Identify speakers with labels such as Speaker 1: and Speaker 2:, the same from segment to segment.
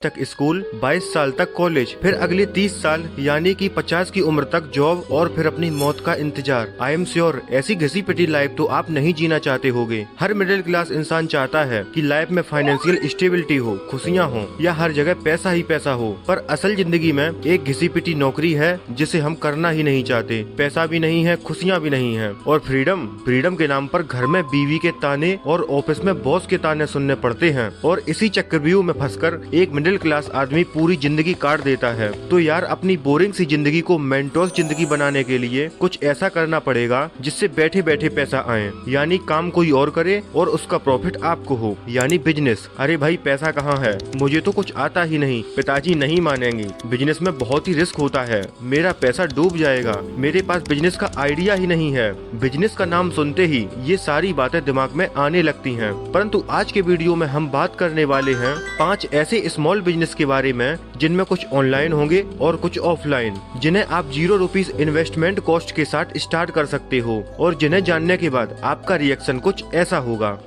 Speaker 1: तक स्कूल, 22 साल तक कॉलेज, फिर अगले 30 साल यानी कि 50 की उम्र तक जॉब और फिर अपनी मौत का इंतजार। आई एम श्योर ऐसी घिसी पिटी लाइफ तो आप नहीं जीना चाहते होगे। हर मिडिल क्लास इंसान चाहता है कि लाइफ में फाइनेंशियल स्टेबिलिटी हो, खुशियाँ हो या हर जगह पैसा ही पैसा हो। पर असल जिंदगी में एक घिसी पिटी नौकरी है जिसे हम करना ही नहीं चाहते। पैसा भी नहीं है, खुशियाँ भी नहीं है और फ्रीडम के नाम पर घर में बीवी के ताने और ऑफिस में बॉस के ताने सुनने पड़ते हैं। और इसी चक्रव्यूह में फंसकर एक मिडिल क्लास आदमी पूरी जिंदगी काट देता है। तो यार अपनी बोरिंग सी जिंदगी को मेंटोस जिंदगी बनाने के लिए कुछ ऐसा करना पड़ेगा जिससे बैठे बैठे पैसा आए, यानी काम कोई और करे और उसका प्रॉफिट आपको हो, यानी बिजनेस। अरे भाई पैसा कहाँ है, मुझे तो कुछ आता ही नहीं, पिताजी नहीं मानेंगे, बिजनेस में बहुत ही रिस्क होता है, मेरा पैसा डूब जाएगा, मेरे पास बिजनेस का आइडिया ही नहीं है। बिजनेस का नाम सुनते ही ये सारी बातें दिमाग में आने लगती हैं। परंतु आज के वीडियो में हम बात करने वाले हैं 5 ऐसे स्मॉल बिजनेस के बारे में जिनमें कुछ ऑनलाइन होंगे और कुछ ऑफलाइन, जिन्हें आप 0 रुपीज इन्वेस्टमेंट कॉस्ट के साथ स्टार्ट कर सकते हो और जिन्हें जानने के बाद आपका रिएक्शन कुछ ऐसा होगा।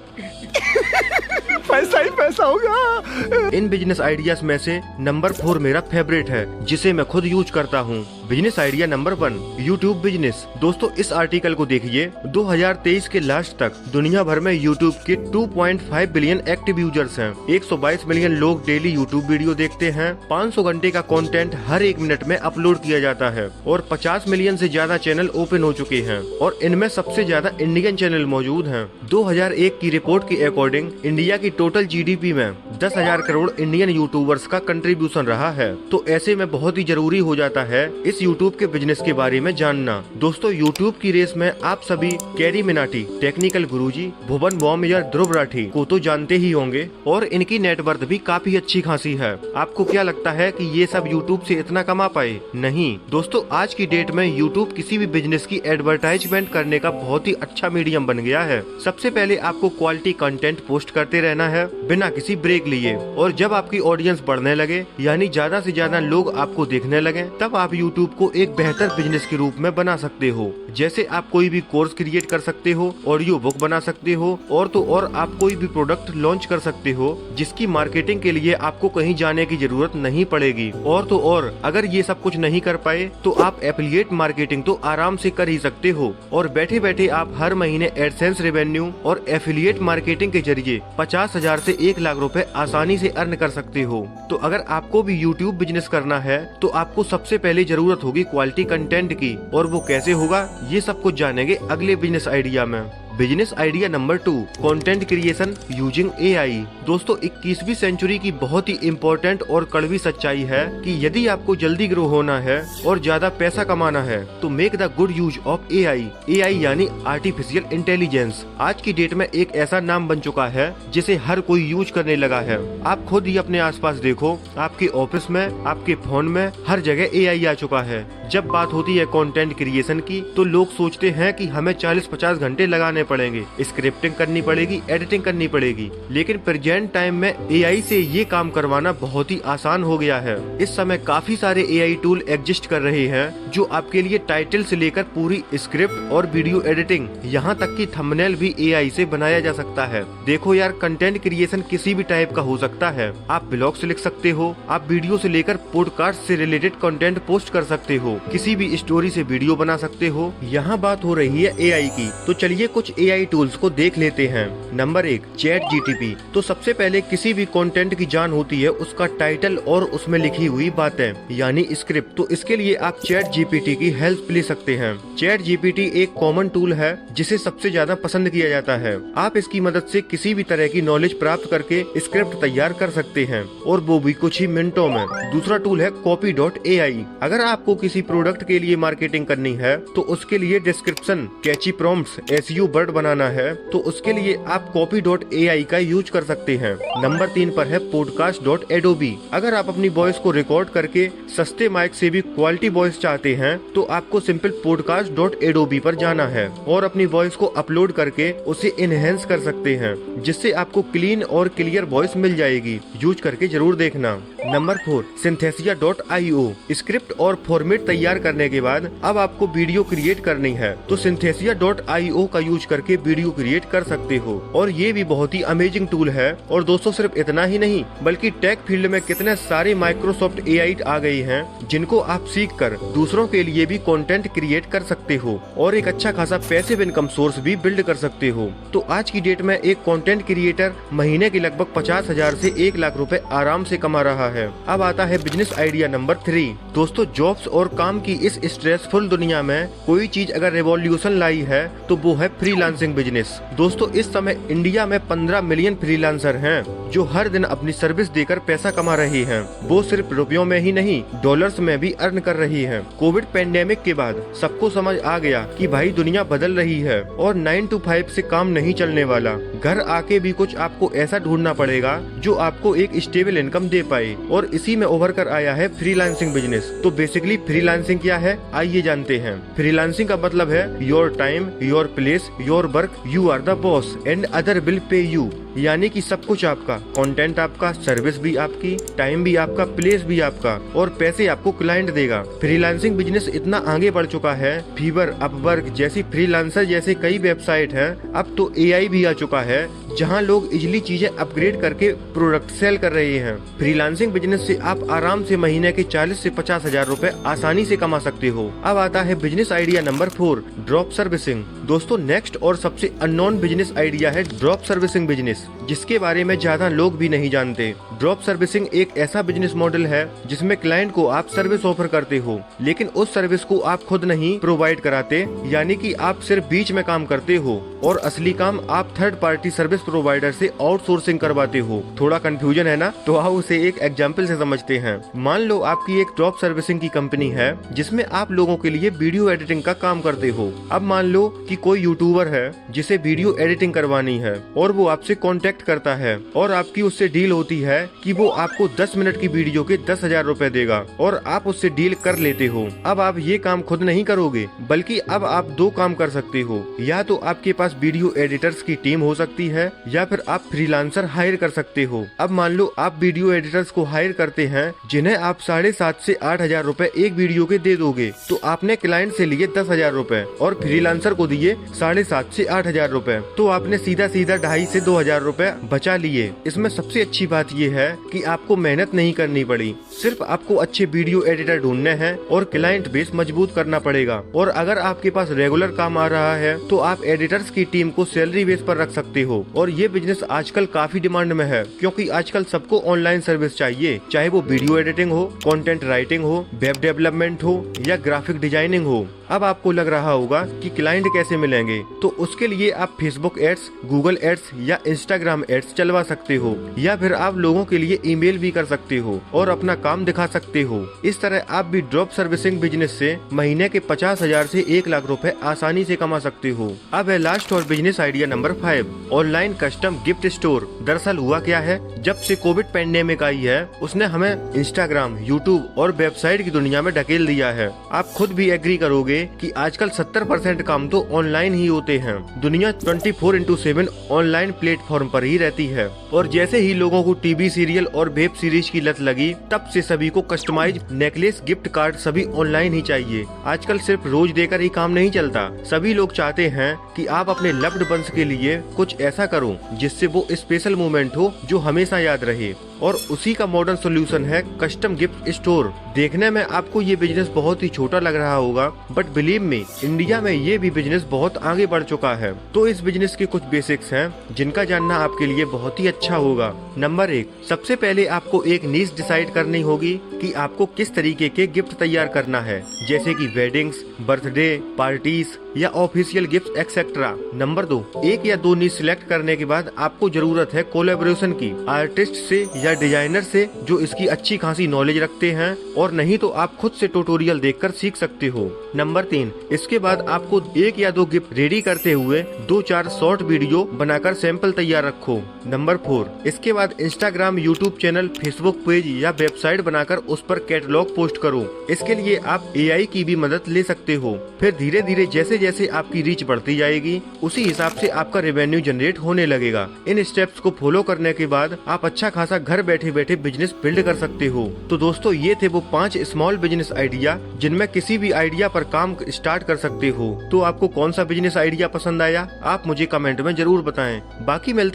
Speaker 2: पैसा ही पैसा होगा।
Speaker 1: इन बिजनेस आइडियाज में से नंबर 4 मेरा फेवरेट है, जिसे मैं खुद यूज करता हूँ। Business idea number 1, YouTube business. दोस्तों इस आर्टिकल को देखिए, 2023 के लास्ट तक दुनिया भर में यूट्यूब के 2.5 बिलियन एक्टिव यूजर्स हैं। 122 मिलियन लोग डेली यूट्यूब वीडियो देखते हैं। 500 घंटे का कंटेंट हर 1 मिनट में अपलोड किया जाता है और 50 मिलियन से ज्यादा चैनल ओपन हो चुके हैं और इनमें सबसे ज्यादा इंडियन चैनल मौजूद हैं। 2001 की रिपोर्ट के अकॉर्डिंग इंडिया की टोटल जीडीपी में 10,000 करोड़ इंडियन यूट्यूबर्स का कंट्रीब्यूशन रहा है। तो ऐसे में बहुत ही जरूरी हो जाता है इस यूट्यूब के बिजनेस के बारे में जानना। दोस्तों यूट्यूब की रेस में आप सभी कैरी मिनाटी, टेक्निकल गुरुजी, भुवन बॉम या ध्रुव राठी को तो जानते ही होंगे और इनकी नेटवर्थ भी काफी अच्छी खासी है। आपको क्या लगता है कि ये सब यूट्यूब से इतना कमा पाए? नहीं दोस्तों, आज की डेट में यूट्यूब किसी भी बिजनेस की एडवर्टाइजमेंट करने का बहुत ही अच्छा मीडियम बन गया है। सबसे पहले आपको क्वालिटी कंटेंट पोस्ट करते रहना है बिना किसी ब्रेक लिए, और जब आपकी ऑडियंस बढ़ने लगे यानी ज्यादा से ज्यादा लोग आपको देखने लगे, तब आप यूट्यूब को एक बेहतर बिजनेस के रूप में बना सकते हो। जैसे आप कोई भी कोर्स क्रिएट कर सकते हो, ऑडियो बुक बना सकते हो और तो और आप कोई भी प्रोडक्ट लॉन्च कर सकते हो जिसकी मार्केटिंग के लिए आपको कहीं जाने की जरूरत नहीं पड़ेगी। और तो और अगर ये सब कुछ नहीं कर पाए तो आप एफिलिएट मार्केटिंग तो आराम से कर ही सकते हो और बैठे बैठे आप हर महीने एडसेंस रेवेन्यू और एफिलिएट मार्केटिंग के जरिए 50,000 से 1 लाख रुपए आसानी से अर्न कर सकते हो। तो अगर आपको भी यूट्यूब बिजनेस करना है तो आपको सबसे पहले जरूरत होगी क्वालिटी कंटेंट की, और वो कैसे होगा ये सब कुछ जानेंगे अगले बिजनेस आइडिया में। Business idea number 2, content creation using AI. दोस्तों 21वीं सेंचुरी की बहुत ही इम्पोर्टेंट और कड़वी सच्चाई है कि यदि आपको जल्दी ग्रो होना है और ज्यादा पैसा कमाना है तो make the good use of AI. AI यानी आर्टिफिशियल इंटेलिजेंस आज की डेट में एक ऐसा नाम बन चुका है जिसे हर कोई यूज करने लगा है। आप खुद ही अपने आसपास देखो, आपके ऑफिस में, आपके फोन में, हर जगह एआई आ चुका है। जब बात होती है कंटेंट क्रिएशन की तो लोग सोचते हैं कि हमें 40-50 घंटे लगाने पड़ेंगे, स्क्रिप्टिंग करनी पड़ेगी, एडिटिंग करनी पड़ेगी, लेकिन प्रेजेंट टाइम में एआई से ये काम करवाना बहुत ही आसान हो गया है। इस समय काफी सारे एआई टूल एग्जिस्ट कर रहे हैं जो आपके लिए टाइटल से लेकर पूरी स्क्रिप्ट और वीडियो एडिटिंग, यहाँ तक कि थंबनेल भी एआई से बनाया जा सकता है। देखो यार, कंटेंट क्रिएशन किसी भी टाइप का हो सकता है। आप ब्लॉग्स लिख सकते हो, आप वीडियो से लेकर पॉडकास्ट से रिलेटेड कंटेंट पोस्ट कर सकते हो, किसी भी स्टोरी से वीडियो बना सकते हो। यहाँ बात हो रही है एआई की, तो चलिए कुछ एआई टूल्स को देख लेते हैं। Number 1, chat GTP. तो सबसे पहले किसी भी कंटेंट की जान होती है उसका टाइटल और उसमें लिखी हुई बातें यानी स्क्रिप्ट। तो इसके लिए आप चैट जीपीटी की हेल्प ले सकते हैं। चैट जीपीटी एक कॉमन टूल है जिसे सबसे ज्यादा पसंद किया जाता है। आप इसकी मदद से किसी भी तरह की नॉलेज प्राप्त करके स्क्रिप्ट तैयार कर सकते हैं और वो भी कुछ ही मिनटों में। दूसरा टूल है copy.ai। अगर आपको किसी प्रोडक्ट के लिए मार्केटिंग करनी है तो उसके लिए डिस्क्रिप्शन, कैची प्रॉम्प्ट्स, एसईओ वर्ड बनाना है तो उसके लिए आप copy.ai का यूज कर सकते हैं। नंबर 3 पर है podcast.adobe। अगर आप अपनी वॉइस को रिकॉर्ड करके सस्ते माइक से भी क्वालिटी वॉइस चाहते हैं तो आपको सिंपल podcast.adobe पर जाना है और अपनी वॉइस को अपलोड करके उसे इनहेंस कर सकते हैं जिससे आपको क्लीन और क्लियर वॉइस मिल जाएगी। यूज करके जरूर देखना। Number 4 synthesia.io। स्क्रिप्ट और फॉर्मेट तैयार करने के बाद अब आपको वीडियो क्रिएट करनी है तो synthesia.io का यूज करके वीडियो क्रिएट कर सकते हो और ये भी बहुत ही अमेजिंग टूल है। और दोस्तों सिर्फ इतना ही नहीं बल्कि टेक फील्ड में कितने सारे माइक्रोसॉफ्ट AI आ गई हैं जिनको आप सीख कर दूसरों के लिए भी कंटेंट क्रिएट कर सकते हो और एक अच्छा खासा पैसिव इनकम सोर्स भी बिल्ड कर सकते हो। तो आज की डेट में एक कंटेंट क्रिएटर महीने के लगभग 50,000 से 1 लाख रुपए आराम से कमा रहा है। अब आता है बिजनेस आइडिया नंबर 3। दोस्तों जॉब्स और काम की इस स्ट्रेसफुल दुनिया में कोई चीज अगर रेवोल्यूशन लाई है तो वो है फ्रीलांसिंग बिजनेस। दोस्तों इस समय इंडिया में 15 मिलियन फ्रीलांसर हैं जो हर दिन अपनी सर्विस देकर पैसा कमा रहे हैं। वो सिर्फ रुपयों में ही नहीं डॉलर्स में भी अर्न कर रही हैं। कोविड पेंडेमिक के बाद सबको समझ आ गया कि भाई दुनिया बदल रही है और 9 to 5 से काम नहीं चलने वाला। घर आके भी कुछ आपको ऐसा ढूंढना पड़ेगा जो आपको एक स्टेबल इनकम दे पाए और इसी में उभर कर आया है फ्रीलांसिंग बिजनेस। तो बेसिकली फ्रीलांसिंग क्या है आइए जानते हैं। फ्रीलांसिंग का मतलब है your time, your place, your work, you are the boss and other will pay you. यानी कि सब कुछ आपका, कंटेंट आपका, सर्विस भी आपकी, टाइम भी आपका, प्लेस भी आपका और पैसे आपको क्लाइंट देगा। फ्रीलांसिंग बिजनेस इतना आगे बढ़ चुका है, फीवर, अपवर्क जैसी फ्रीलांसर जैसे कई वेबसाइट हैं। अब तो AI भी आ चुका है जहां लोग इजिली चीजें अपग्रेड करके प्रोडक्ट सेल कर रहे हैं। फ्रीलांसिंग बिजनेस से आप आराम से महीने के 40 से 50,000 रुपए आसानी से कमा सकते हो। अब आता है business idea number 4 drop servicing. दोस्तों नेक्स्ट और सबसे अननोन बिजनेस आइडिया है ड्रॉप सर्विसिंग बिजनेस, जिसके बारे में ज्यादा लोग भी नहीं जानते। ड्रॉप सर्विसिंग एक ऐसा बिजनेस मॉडल है जिसमें क्लाइंट को आप सर्विस ऑफर करते हो लेकिन उस सर्विस को आप खुद नहीं प्रोवाइड कराते, यानी कि आप सिर्फ बीच में काम करते हो और असली काम आप थर्ड पार्टी सर्विस प्रोवाइडर से आउटसोर्सिंग करवाते हो। थोड़ा कंफ्यूजन है ना? तो आओ उसे एक एग्जांपल से समझते हैं। मान लो आपकी एक ड्रॉप सर्विसिंग की कंपनी है जिसमें आप लोगों के लिए वीडियो एडिटिंग का काम करते हो। अब मान लो कि कोई यूट्यूबर है जिसे वीडियो एडिटिंग करवानी है और वो आपसे कांटेक्ट करता है और आपकी उससे डील होती है कि वो आपको 10 मिनट की वीडियो के 10,000 रुपए देगा और आप उससे डील कर लेते हो। अब आप ये काम खुद नहीं करोगे बल्कि अब आप दो काम कर सकते हो। या तो आपके पास वीडियो एडिटर्स की टीम हो सकती है या फिर आप फ्रीलांसर हायर कर सकते हो। अब मान लो आप वीडियो एडिटर्स को हायर करते हैं जिन्हें आप 7,500 से 8,000 रुपए एक वीडियो के दे दोगे, तो आपने क्लाइंट से लिए 10,000 रुपए और फ्रीलांसर को दिए 7,500 से 8,000 रुपए, तो आपने सीधा 2,500 से 2,000 रुपए बचा लिए। इसमें सबसे अच्छी बात ये है कि आपको मेहनत नहीं करनी पड़ी, सिर्फ आपको अच्छे वीडियो एडिटर ढूंढने हैं और क्लाइंट बेस मजबूत करना पड़ेगा। और अगर आपके पास रेगुलर काम आ रहा है तो आप एडिटर्स की टीम को सैलरी बेस पर रख सकते हो। और ये बिजनेस आजकल काफी डिमांड में है क्योंकि आजकल सबको ऑनलाइन सर्विस चाहिए, चाहे वो वीडियो एडिटिंग हो, कंटेंट राइटिंग हो, वेब डेवलपमेंट हो या ग्राफिक डिजाइनिंग हो। अब आपको लग रहा होगा कि क्लाइंट कैसे मिलेंगे, तो उसके लिए आप फेसबुक एड्स, गूगल एड्स या इंस्टाग्राम एड्स चलवा सकते हो या फिर आप लोगों के लिए ईमेल भी कर सकते हो और अपना काम दिखा सकते हो। इस तरह आप भी ड्रॉप सर्विसिंग बिजनेस से महीने के 50,000 से 1 लाख रुपए आसानी से कमा सकते हो। अब है लास्ट और business idea number 5 online custom gift store. दरअसल हुआ क्या है, जब से कोविड पेंडेमिक आई है उसने हमें इंस्टाग्राम, यूट्यूब और वेबसाइट की दुनिया में ढकेल दिया है। आप खुद भी एग्री करोगे कि आजकल 70% काम तो ऑनलाइन ही होते हैं। दुनिया 24/7 ऑनलाइन प्लेटफॉर्म पर ही रहती है और जैसे ही लोगों को टीवी सीरियल और वेब सीरीज की लत लगी तब से सभी को कस्टमाइज नेकलेस, गिफ्ट कार्ड सभी ऑनलाइन ही चाहिए। आजकल सिर्फ रोज देकर ही काम नहीं चलता, सभी लोग चाहते हैं कि आप अपने लव्ड वंस के लिए कुछ ऐसा करो जिससे वो स्पेशल मोमेंट हो जो हमेशा याद रहे, और उसी का मॉडर्न सोल्यूशन है कस्टम गिफ्ट स्टोर। देखने में आपको ये बिजनेस बहुत ही छोटा लग रहा होगा बट बिलीव मी, इंडिया में ये भी बिजनेस बहुत आगे बढ़ चुका है। तो इस बिजनेस के कुछ बेसिक्स हैं जिनका जानना आपके लिए बहुत ही अच्छा होगा। नंबर 1, सबसे पहले आपको एक नीश डिसाइड करनी होगी कि आपको किस तरीके के गिफ्ट तैयार करना है, जैसे कि वेडिंग्स, बर्थडे पार्टीज या ऑफिशियल गिफ्ट एक्सेट्रा। नंबर 2, 1 या 2 नीश सिलेक्ट करने के बाद आपको जरूरत है कोलैबोरेशन की, आर्टिस्ट से या डिजाइनर से जो इसकी अच्छी खासी नॉलेज रखते हैं, और नहीं तो आप खुद से ट्यूटोरियल देखकर सीख सकते हो। नंबर 3, इसके बाद आपको 1 या 2 गिफ्ट रेडी करते हुए 2-4 शॉर्ट वीडियो बनाकर सैंपल तैयार रखो। नंबर 4, इसके बाद Instagram, YouTube channel, Facebook page या वेबसाइट बनाकर उस पर कैटलॉग पोस्ट करो। इसके लिए आप AI की भी मदद ले सकते हो। फिर धीरे धीरे जैसे जैसे आपकी रीच बढ़ती जाएगी उसी हिसाब से आपका रेवेन्यू जनरेट होने लगेगा। इन स्टेप्स को फॉलो करने के बाद आप अच्छा खासा घर बैठे बैठे बिजनेस बिल्ड कर सकते हो। तो दोस्तों ये थे वो 5 स्मॉल बिजनेस आइडिया जिनमें किसी भी आइडिया पर काम स्टार्ट कर सकते हो। तो आपको कौन सा बिजनेस आइडिया पसंद आया, आप मुझे कमेंट में जरूर बताएं। बाकी मिलते